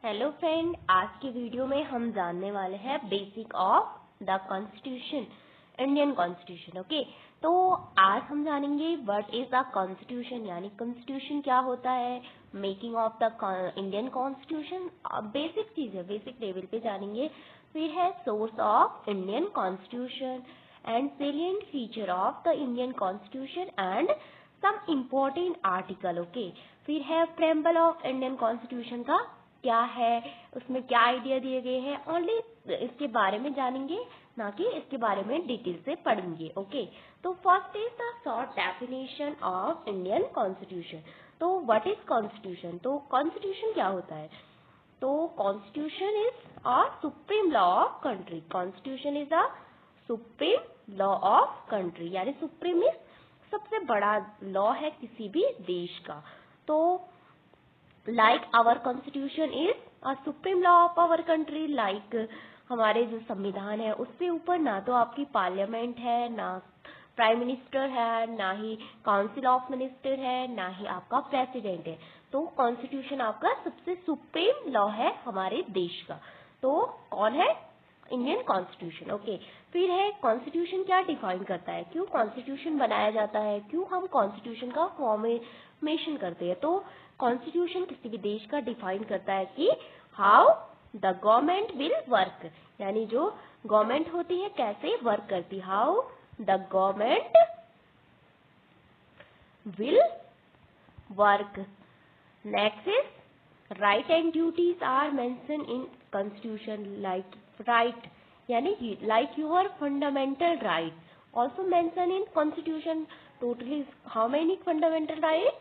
Hello friend, आज की video में हम जानने वाले हैं basic of the constitution, Indian constitution. Okay, तो आज हम जानेंगे व्हाट इज द कॉन्स्टिट्यूशन, यानी कॉन्स्टिट्यूशन क्या होता है, making of the Indian constitution, basic चीज है, बेसिक लेवल पे जानेंगे। फिर है source of Indian constitution and salient feature of the Indian constitution and some important article. Okay, फिर है प्रेम्बल ऑफ इंडियन कॉन्स्टिट्यूशन का क्या है, उसमें क्या आइडिया दिए गए हैं, ओनली इसके बारे में जानेंगे, ना कि इसके बारे में डिटेल से पढ़ेंगे। ओके, तो first is the short definition of Indian constitution. तो व्हाट इज कॉन्स्टिट्यूशन, तो कॉन्स्टिट्यूशन क्या होता है, तो constitution is a supreme law of country. Constitution is a supreme law of country, यानी सुप्रीम इज सबसे बड़ा लॉ है किसी भी देश का। तो like our constitution is a supreme law of our country, like हमारे जो संविधान है उससे ऊपर ना तो आपकी पार्लियामेंट है, ना प्राइम मिनिस्टर है, ना ही काउंसिल ऑफ मिनिस्टर है, ना ही आपका प्रेसिडेंट है। तो कॉन्स्टिट्यूशन आपका सबसे सुप्रीम लॉ है हमारे देश का। तो कौन है, इंडियन कॉन्स्टिट्यूशन। ओके, फिर है कॉन्स्टिट्यूशन क्या डिफाइन करता है, क्यों कॉन्स्टिट्यूशन बनाया जाता है, क्यों हम कॉन्स्टिट्यूशन का फॉर्मेशन करते हैं। तो कॉन्स्टिट्यूशन किसी भी देश का डिफाइन करता है कि how the government will work, यानी जो गवर्नमेंट होती है कैसे वर्क करती, how the government will work. Next is right and duties are mention in constitution, like right यानी like your fundamental right also mention in constitution. Totally how many fundamental right,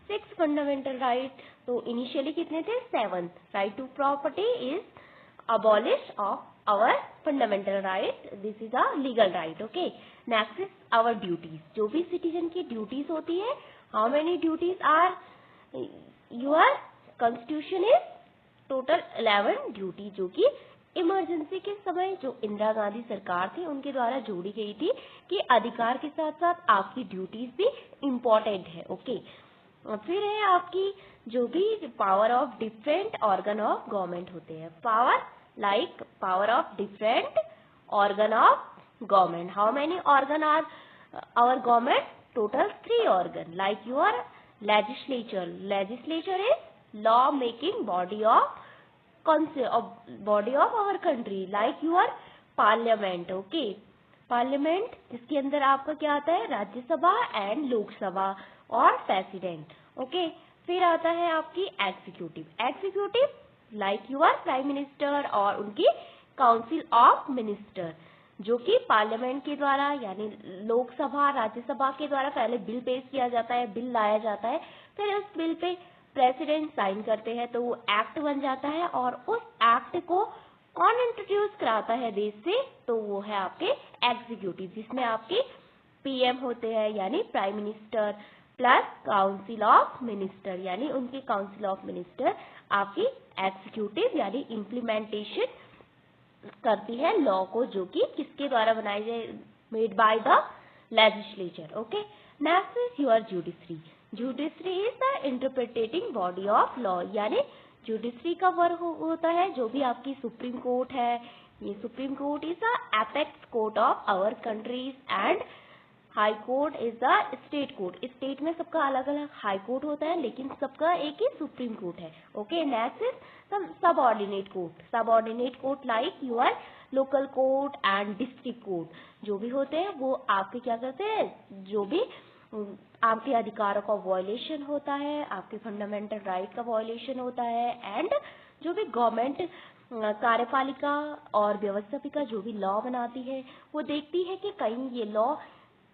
6 fundamental right. तो initially कितने थे, 7। Right to property is abolish of our fundamental right, this is a legal right. Okay, next is our duties, जो भी citizen की duties होती है, how many duties are your constitution is total 11 duty, जो कि emergency के समय जो इंदिरा गांधी सरकार थी उनके द्वारा जोड़ी गई थी कि अधिकार के साथ साथ आपकी ड्यूटीज भी इम्पोर्टेंट है। ओके, फिर है आपकी जो भी power of different organ of government होते हैं, power like power of different organ of government, how many organ are our government, total 3 organ, like your legislature, legislature is law making body of body of our country, like your parliament. Okay, parliament जिसके अंदर आपका क्या आता है, Rajya Sabha and Lok Sabha और president. Okay, फिर आता है आपकी executive, executive like your prime minister और उनकी काउंसिल ऑफ मिनिस्टर, जो कि पार्लियामेंट के द्वारा यानी लोकसभा राज्यसभा के द्वारा पहले बिल पेश किया जाता है, बिल लाया जाता है, फिर उस बिल पे प्रेसिडेंट साइन करते हैं तो वो एक्ट बन जाता है, और उस एक्ट को कौन इंट्रोड्यूस कराता है देश से, तो वो है आपके एग्जीक्यूटिव, जिसमें आपके पीएम होते हैं यानी prime minister plus council of minister, यानी उनकी काउंसिल ऑफ मिनिस्टर आपकी एग्जीक्यूटिव यानी इम्प्लीमेंटेशन करती है लॉ को, जो कि किसके द्वारा बनाई जाए, made by the legislature. Okay, next is your judiciary, judiciary is the interpreting body of law, यानी जुडिशरी का वर्क होता है जो भी आपकी सुप्रीम कोर्ट है, ये supreme court is the apex court of our countries and high court is the state court, state में सबका अलग अलग हाई कोर्ट होता है लेकिन सबका एक ही सुप्रीम कोर्ट है। Okay, next is subordinate court, subordinate court like your local court and district court, जो भी होते हैं वो आपके क्या करते हैं, जो भी आपके अधिकारों का वॉयलेशन होता है, आपके फंडामेंटल राइट का वॉयलेशन होता है, एंड जो भी गवर्नमेंट कार्यपालिका और व्यवस्थापिका जो भी लॉ बनाती है वो देखती है कि कहीं ये लॉ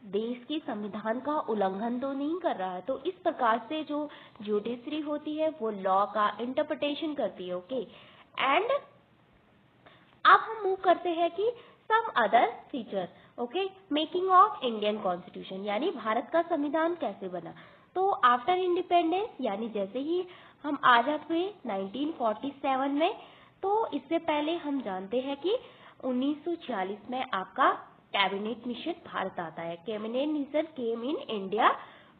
देश के संविधान का उल्लंघन तो नहीं कर रहा है, तो इस प्रकार से जो जुडिशरी होती है वो लॉ का इंटरप्रिटेशन करती है। ओके, एंड अब हम मूव करते हैं कि some other feature. Okay, making of Indian constitution, यानी भारत का संविधान कैसे बना। तो आफ्टर इंडिपेंडेंस, यानी जैसे ही हम आजाद हुए 1947 में, तो इससे पहले हम जानते हैं कि 1946 में आपका कैबिनेट मिशन भारत आता है, cabinet mission came in India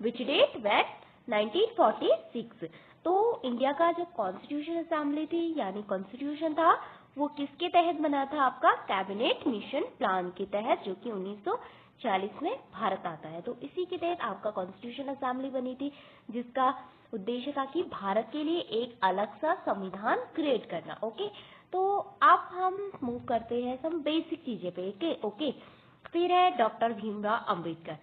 which date what 1946, तो इंडिया का जो कॉन्स्टिट्यूशन असेंबली थी यानी कॉन्स्टिट्यूशन था, वो किसके तहत बना था? आपका कैबिनेट मिशन प्लान के तहत, जो कि 1940 में भारत आता है। तो इसी के तहत आपका कॉन्स्टिट्यूशन असेंबली बनी थी, जिसका उद्देश्य था कि भारत के लिए एक अलग सा संविधान क्रिएट करना। ओके, तो अब हम मूव करते हैं सम बेसिक चीजें पे। ओके, फिर है doctor Bhimrao Ambedkar.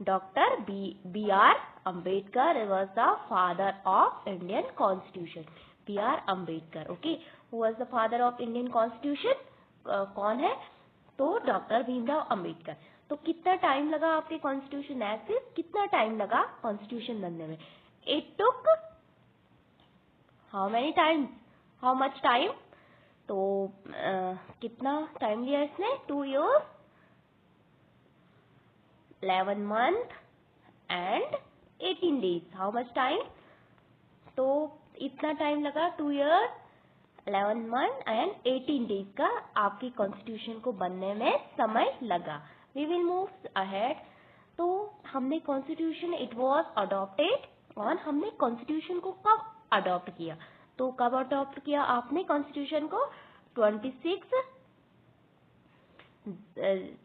Doctor B R Ambedkar was the father of Indian Constitution. B R Ambedkar, okay, who was the father of Indian Constitution? कौन है? तो डॉक्टर भीमराव अंबेडकर। तो कितना टाइम लगा आपके कॉन्स्टिट्यूशन एक्ट से? कितना टाइम लगा कॉन्स्टिट्यूशन बनने में? It took how many time, how much time? तो कितना टाइम लिया इसने? 2 years 11 month and 18 days. How much time? तो इतना टाइम लगा, 2 years 11 month and 18 days का आपकी कॉन्स्टिट्यूशन को बनने में समय लगा। We will move ahead. तो हमने कॉन्स्टिट्यूशन, इट वॉज अडॉप्टेड, और हमने कॉन्स्टिट्यूशन को कब अडॉप्ट किया? तो कब अडॉप्ट किया आपने कॉन्स्टिट्यूशन को?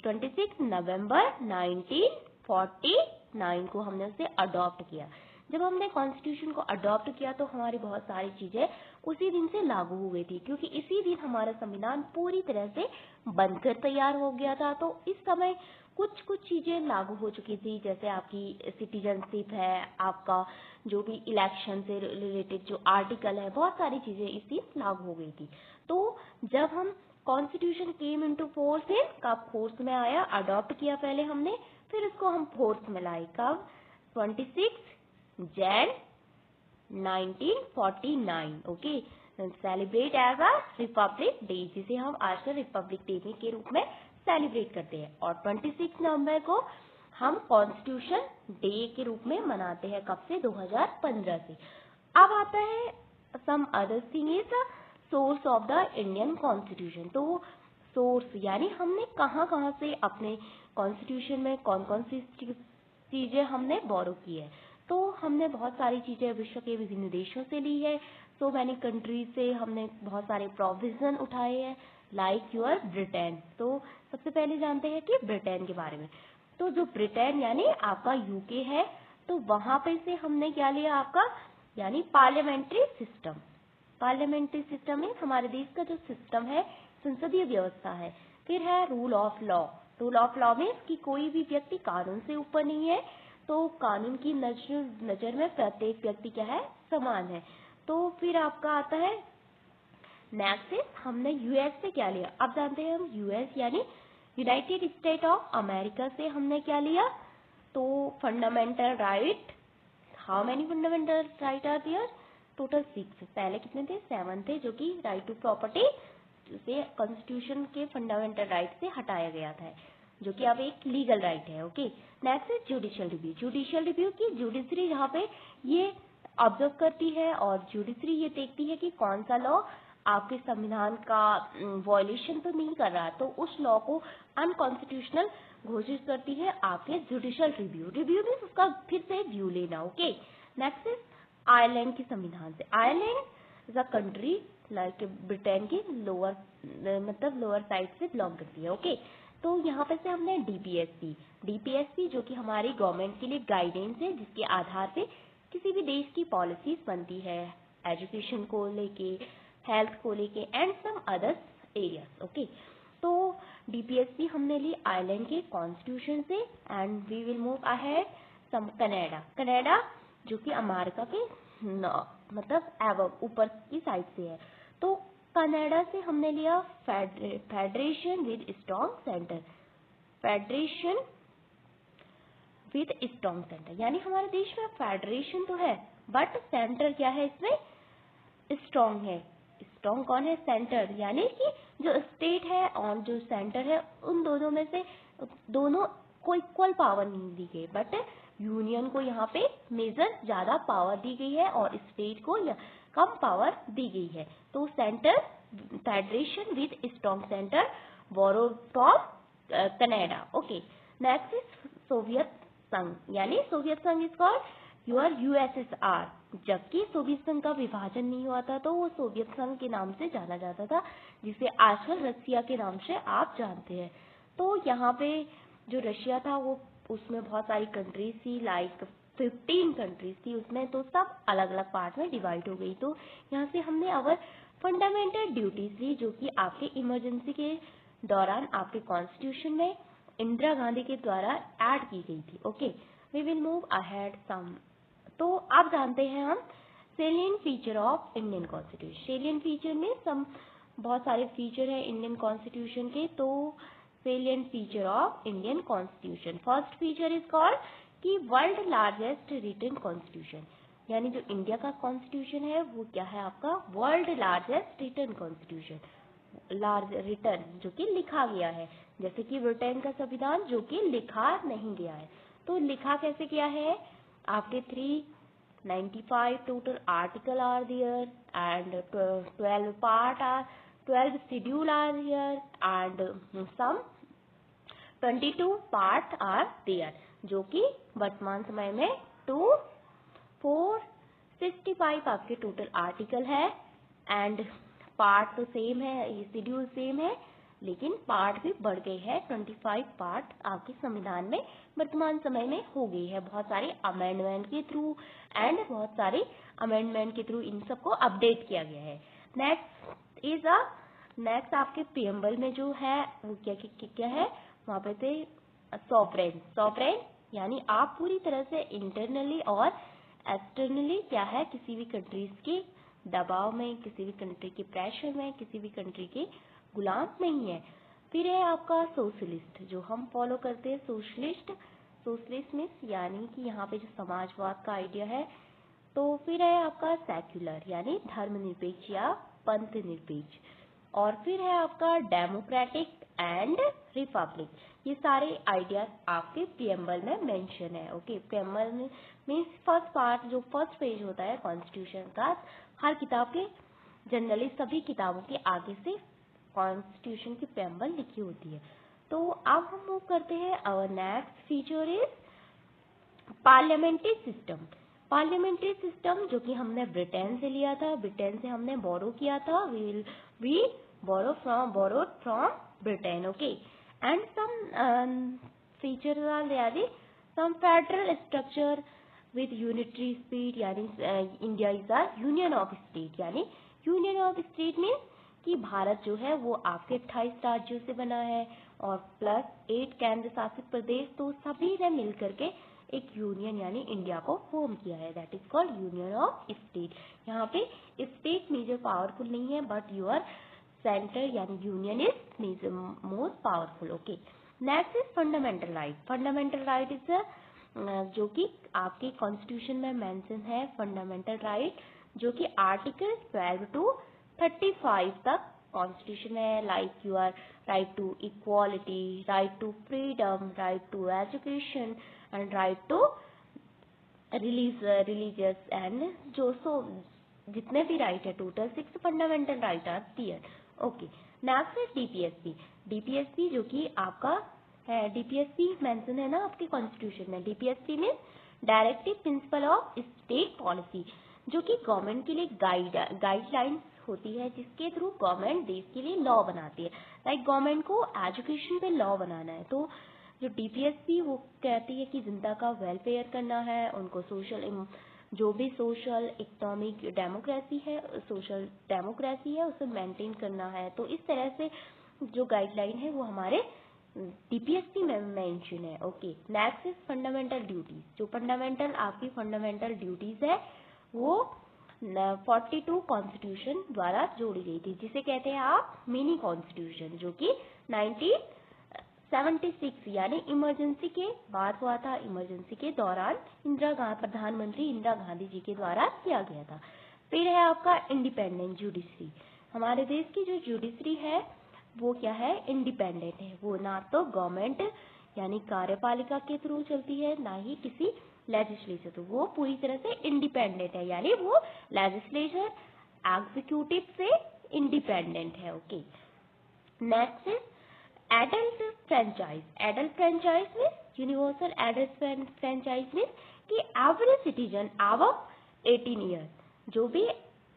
26 नवंबर 1949 को हमने उसे अडॉप्ट किया। जब हमने कॉन्स्टिट्यूशन को अडॉप्ट किया तो हमारी बहुत सारी चीजें उसी दिन से लागू हो गई थी, क्योंकि इसी दिन हमारा संविधान पूरी तरह से बनकर तैयार हो गया था। तो इस समय कुछ कुछ चीजें लागू हो चुकी थी, जैसे आपकी सिटीजनशिप है, आपका जो भी इलेक्शन से रिलेटेड जो आर्टिकल है, बहुत सारी चीजें इस दिन लागू हो गई थी। तो जब हम कॉन्स्टिट्यूशन केम इनटू फोर्स है, कब फोर्स में आया? अडॉप्ट किया पहले हमने, फिर इसको हम फोर्स में लाए। कब? 26 Jan 1949। Okay, celebrate as a republic day, जिसे हम आजकल रिपब्लिक डे के रूप में सेलिब्रेट करते हैं। और 26 नवंबर को हम कॉन्स्टिट्यूशन डे के रूप में मनाते हैं। कब से? 2015 से। अब आता है some other thing is source of the Indian constitution. तो सोर्स यानी हमने कहाँ कहाँ से अपने कॉन्स्टिट्यूशन में कौन कौन सी चीजें हमने बोरो की है? तो हमने बहुत सारी चीजें विश्व के विभिन्न देशों से ली है। सो मैनी कंट्रीज से हमने बहुत सारे प्रोविजन उठाए हैं, लाइक यूर ब्रिटेन। तो सबसे पहले जानते हैं कि ब्रिटेन के बारे में। तो जो ब्रिटेन यानी आपका यूके है, तो वहां पे से हमने क्या लिया आपका, यानी पार्लियामेंट्री सिस्टम। पार्लियामेंट्री सिस्टम में हमारे देश का जो सिस्टम है, संसदीय व्यवस्था है। फिर है rule of law. Rule of law में कि कोई भी व्यक्ति कानून से ऊपर नहीं है, तो कानून की नजर में प्रत्येक व्यक्ति क्या है? समान है। तो फिर आपका आता है नेक्स्ट, हमने यूएस से क्या लिया? अब जानते हैं हम यूएस यानी यूनाइटेड स्टेट ऑफ अमेरिका से हमने क्या लिया? तो fundamental right. How many fundamental right are there? Total 6। पहले कितने थे? 7 थे, जो कि राइट टू प्रॉपर्टी से कॉन्स्टिट्यूशन के फंडामेंटल राइट से हटाया गया था, जो कि अब एक लीगल राइट है। ओके, नेक्स्ट है जुडिशियल रिव्यू। जुडिशियल रिव्यू की जुडिशरी यहाँ पे ये ऑब्जर्व करती है, और जुडिशरी ये देखती है कि कौन सा लॉ आपके संविधान का वॉयलेशन तो नहीं कर रहा है, तो उस लॉ को अनकॉन्स्टिट्यूशनल घोषित करती है आपके जुडिशियल रिव्यू। रिव्यू में उसका फिर से व्यू लेना। ओके, नेक्स्ट है आयरलैंड के संविधान से। Ireland is a country like Britain की लोअर मतलब लोअर साइड से बिलोंग करती है। ओके, तो यहाँ पे से हमने डीपीएसपी जो कि हमारी गवर्नमेंट के लिए गाइडेंस है, जिसके आधार पे किसी भी देश की पॉलिसीज बनती है, एजुकेशन को लेके, हेल्थ को लेके and some other areas. Okay, तो डीपीएसपी हमने ली आयरलैंड के कॉन्स्टिट्यूशन से। And we will move ahead some Canada जो कि अमेरिका के मतलब एवब ऊपर की साइड से है। तो कनाडा से हमने लिया federation with strong centre. Federation with strong centre यानी हमारे देश में फेडरेशन तो है, बट सेंटर क्या है इसमें? स्ट्रॉन्ग है। स्ट्रॉन्ग कौन है? सेंटर, यानी कि जो स्टेट है और जो सेंटर है, उन दोनों में से दोनों को इक्वल पावर नहीं दी गई, बट यूनियन को यहाँ पे मेजर ज्यादा पावर दी गई है और स्टेट को कम पावर दी गई है। तो centre, federation with strong centre, borrow from Canada. Okay, next is Soviet संघ, यानी सोवियत संघ इज कॉल्ड योर USSR। जबकि सोवियत संघ का विभाजन नहीं हुआ था तो वो सोवियत संघ के नाम से जाना जाता था, जिसे आजकल रसिया के नाम से आप जानते हैं। तो यहाँ पे जो रशिया था वो उसमें बहुत सारी कंट्रीज थी, लाइक 15 कंट्रीज थी उसमें, तो सब अलग अलग पार्ट में डिवाइड हो गई। तो यहाँ से हमने अवर फंडामेंटल ड्यूटीज ली, जो कि आपके इमरजेंसी के दौरान आपके कॉन्स्टिट्यूशन में इंदिरा गांधी के द्वारा ऐड की गई थी। Okay, we will move ahead some. तो आप जानते हैं हम salient feature of Indian constitution. Salient feature में सम बहुत सारे फीचर है इंडियन कॉन्स्टिट्यूशन के। तो salient feature of Indian constitution, first feature is called कि वर्ल्ड लार्जेस्ट रिटन कॉन्स्टिट्यूशन, यानी जो इंडिया का कॉन्स्टिट्यूशन है वो क्या है आपका world largest written constitution. Large written जो कि लिखा गया है, जैसे कि ब्रिटेन का संविधान जो कि लिखा नहीं गया है। तो लिखा कैसे गया है, आपके 395 total article are there and 12 part are 12 schedule are here and some 22 part are there, जो कि वर्तमान समय में 465 आपके टोटल आर्टिकल है एंड पार्ट तो सेम है, ये शेड्यूल सेम है, लेकिन पार्ट भी बढ़ गए हैं। 25 पार्ट आपके संविधान में वर्तमान समय में हो गई है, बहुत सारे अमेंडमेंट के थ्रू इन सबको अपडेट किया गया है। नेक्स्ट आपके प्रीएम्बल में जो है वो क्या है, वहाँ पे थे सॉवरेन, यानी आप पूरी तरह से इंटरनली और एक्सटर्नली क्या है, किसी भी कंट्रीज के दबाव में, किसी भी कंट्री के प्रेशर में, किसी भी कंट्री के गुलाम नहीं है। फिर है आपका सोशलिस्ट, जो हम फॉलो करते हैं सोशलिस्ट मीन्स यानी कि यहाँ पे जो समाजवाद का आइडिया है। तो फिर है आपका सेक्युलर, यानी धर्मनिरपेक्ष या पंथ निरपेक्ष। और फिर है आपका डेमोक्रेटिक एंड रिपब्लिक। ये सारे आइडियाज आपके प्रीएम्बल में मेंशन है। ओके, प्रीएम्बल में मीन्स फर्स्ट पार्ट, जो फर्स्ट पेज होता है कॉन्स्टिट्यूशन का, हर किताब के जनरली सभी किताबों के आगे से कॉन्स्टिट्यूशन की प्रीएम्बल लिखी होती है। तो अब हम मूव करते हैं, our next feature is parliamentary system, जो कि हमने ब्रिटेन से लिया था, ब्रिटेन से हमने बोरो किया था, we borrowed from Britain. Okay, and some features are there, some federal structure with unitary speed, यानी India is a union of state, यानी यूनियन ऑफ स्टेट मीन्स कि भारत जो है वो आपके 28 राज्यों से बना है और प्लस 8 केंद्र शासित प्रदेश, तो सभी ने मिलकर के एक यूनियन यानी इंडिया को फॉर्म किया है, that is called union of state. यहाँ पे स्टेट मेजर पावरफुल नहीं है, बट यूर सेंटर यानी union is major most powerful. Okay, next is fundamental right is जो कि आपके कॉन्स्टिट्यूशन में मेंशन है, फंडामेंटल राइट, जो कि आर्टिकल 12 to 35 तक कॉन्स्टिट्यूशन है, like you are right to equality, right to freedom, right to education and right to religious and जितने भी राइट है, total 6 fundamental right are there. Okay, next है DPSP, जो कि आपका है, डीपीएसपी मेंशन है ना आपके कॉन्स्टिट्यूशन में। डीपीएसपी में directive principle of state policy, जो कि गवर्नमेंट के लिए गाइडलाइंस होती है, जिसके थ्रू गवर्नमेंट देश के लिए लॉ बनाती है। लाइक गवर्नमेंट को एजुकेशन पे लॉ बनाना है, तो जो डीपीएसपी वो कहती है कि जनता का वेलफेयर करना है, उनको जो भी सोशल इकोनॉमिक सोशल डेमोक्रेसी है उसे मेंटेन करना है। तो इस तरह से जो गाइडलाइन है वो हमारे डीपीएसपी में मेंशन है। Okay, next is fundamental duties, जो फंडामेंटल आपकी फंडामेंटल ड्यूटीज है वो 42 कॉन्स्टिट्यूशन द्वारा जोड़ी गई थी, जिसे कहते हैं आप मिनी कॉन्स्टिट्यूशन, जो कि 1976 यानी इमरजेंसी के बाद हुआ था। इमरजेंसी के दौरान प्रधानमंत्री इंदिरा गांधी जी के द्वारा किया गया था। फिर है आपका इंडिपेंडेंट जुडिशरी, हमारे देश की जो जुडिशरी है वो क्या है, इंडिपेंडेंट है, वो ना तो गवर्नमेंट यानी कार्यपालिका के थ्रू चलती है, ना ही किसी लेजिस्लेचर, तो वो पूरी तरह से इंडिपेंडेंट है, यानी वो लेजिस्लेचर एग्जीक्यूटिव से इंडिपेंडेंट है। Okay, next is adult franchise में यूनिवर्सल एडल्ट फ्रेंचाइज में कि एवरी सिटीजन अबव 18 ईयर, जो भी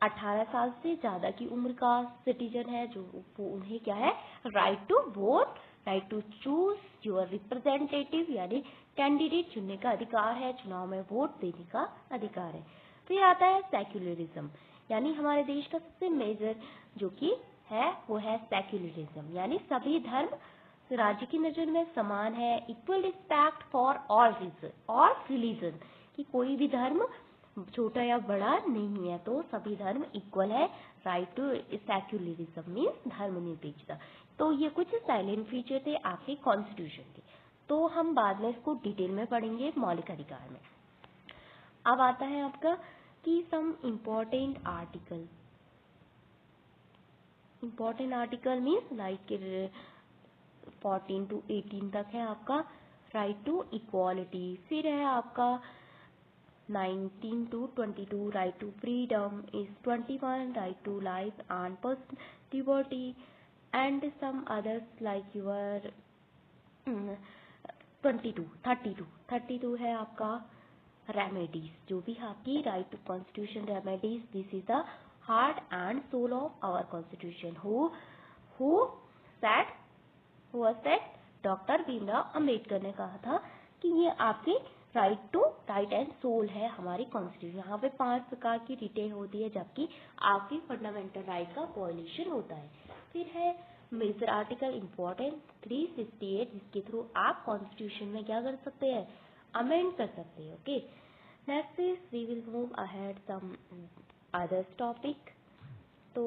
18 साल से ज्यादा की उम्र का सिटीजन है, जो वो उन्हें क्या है, right to vote, right to choose your representative यानी कैंडिडेट चुनने का अधिकार है, चुनाव में वोट देने का अधिकार है। फिर आता है सेक्युलरिज्म, यानी हमारे देश का सबसे मेजर जो कि है वो है सेक्युलरिज्म, यानी सभी धर्म राज्य की नजर में समान है, equal respect for all religion, कि कोई भी धर्म छोटा या बड़ा नहीं है, तो सभी धर्म इक्वल है। राइट टू सेक्युलरिज्म मीन्स धर्मनिरपेक्षता। तो ये कुछ साइलेंट फीचर थे आपके कॉन्स्टिट्यूशन के, तो हम बाद में इसको डिटेल में पढ़ेंगे मौलिक अधिकार में। अब आता है आपका कि some important article. Important article means like 14 to 18 तक है आपका राइट टू इक्वालिटी। फिर है आपका 19 to 22 right to freedom, is 21 right to life and personal liberty, and some others like your 32 है आपका रेमेडीज, जो भी आपकी right to constitution remedies, this is the heart and soul of our constitution. Who said doctor Bhimrao Ambedkar ने कहा था कि ये आपके राइट एंड सोल है हमारी कॉन्स्टिट्यूशन। यहाँ पे 5 प्रकार की रिटेन होती है, जबकि आपकी फंडामेंटल राइट का वायलेशन होता है। फिर है मेजर आर्टिकल इम्पोर्टेंट 368, जिसके थ्रू आप कॉन्स्टिट्यूशन में क्या कर सकते हैं, अमेंड कर सकते हैं। Okay, next is we will move ahead some others topic. तो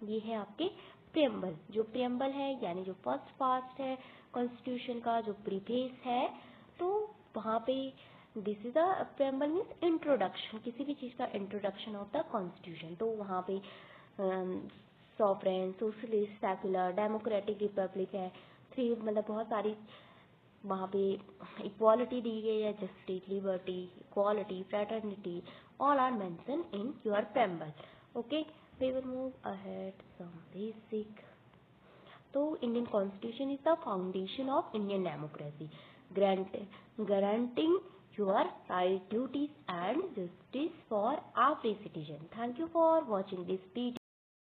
ये है आपके प्रियम्बल। जो प्रियम्बल है यानी जो फर्स्ट पार्ट है कॉन्स्टिट्यूशन का, जो प्रीफेस है, तो वहाँ पे this is the preamble means introduction, किसी भी चीज़ का इंट्रोडक्शन ऑफ द कॉन्स्टिट्यूशन। तो वहाँ पे sovereign, socialist, secular, democratic, republic है, थ्री मतलब बहुत सारी वहाँ पे इक्वालिटी दी गई है, justice, liberty, equality, fraternity, all are mention in your preamble. Okay, we will move ahead some basic. So Indian Constitution is the foundation of Indian democracy, guaranteeing your right, duties and justice for every citizen. Thank you for watching this video.